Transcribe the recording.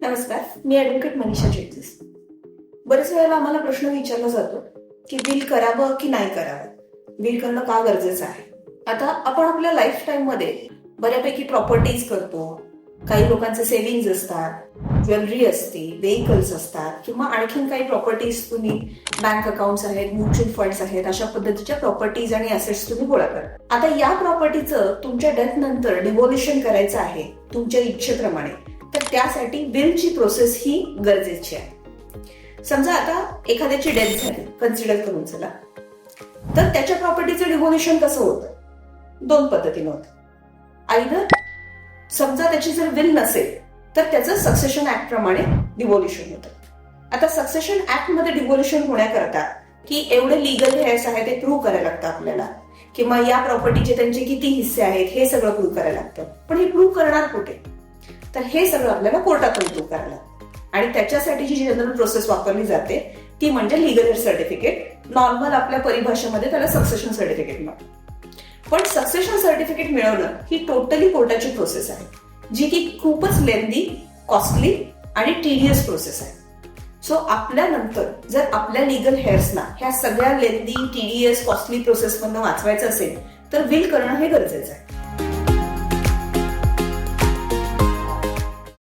नमस्कार, मी ॲडव्होकेट मनीषा जेटलीस. बरेच वेळेला आम्हाला प्रश्न विचारला जातो की विल करावं की नाही करावं, विल करणं का गरजेचं आहे. आता आपण आपल्या लाईफ टाईम मध्ये बऱ्यापैकी प्रॉपर्टीज करतो, काही लोकांचे सेव्हिंग्ज असतात, ज्वेलरी असते, व्हेकल्स असतात किंवा आणखीन काही प्रॉपर्टीज तुम्ही बँक अकाउंट्स आहेत, म्युच्युअल फंड्स आहेत, अशा पद्धतीच्या प्रॉपर्टीज आणि असेट्स तुम्ही गोळा करता. आता या प्रॉपर्टीचं तुमच्या डेथ नंतर डिव्होल्युशन करायचं आहे तुमच्या इच्छेप्रमाणे, तर त्यासाठी विलची प्रोसेस ही गरजेची आहे. समजा आता एखाद्याची डेथ झाली, कन्सिडर करून चला, तर त्याच्या प्रॉपर्टीचं डिव्होल्युशन कसं होतं? दोन पद्धतीने होतं. आयदर समजा त्याची जर विल नसेल तर त्याचं सक्सेशन ऍक्ट प्रमाणे डिव्होल्युशन होतं. आता सक्सेशन ऍक्ट मध्ये डिव्होल्युशन होण्याकरता की एवढे लिगल हेअर्स आहेत ते प्रूव्ह करायला लागतं आपल्याला, किंवा या प्रॉपर्टीचे त्यांचे किती हिस्से आहेत हे सगळं प्रूव्ह करायला लागतं. पण हे प्रूव्ह करणार कुठे? तर हे सगळं आपल्याला कोर्टातून प्रूव्ह करायला लागतं. आणि त्याच्यासाठी जी जनरल प्रोसेस वापरली जाते ती म्हणजे लिगल हेअर सर्टिफिकेट. नॉर्मल आपल्या परिभाषेमध्ये त्याला सक्सेशन सर्टिफिकेट म्हणतात. पण सक्सेशन सर्टिफिकेट मिळवणं ही टोटली कोर्टाची प्रोसेस आहे, जी की खूपच लेंदी, कॉस्टली आणि टीडियस प्रोसेस आहे. सो आपल्यानंतर जर आपल्या लिगल हेअर्सना ह्या सगळ्या लेंदी, टीडीएस, कॉस्टली प्रोसेस मधून वाचवायचं असेल तर विल करणं हे गरजेचं आहे.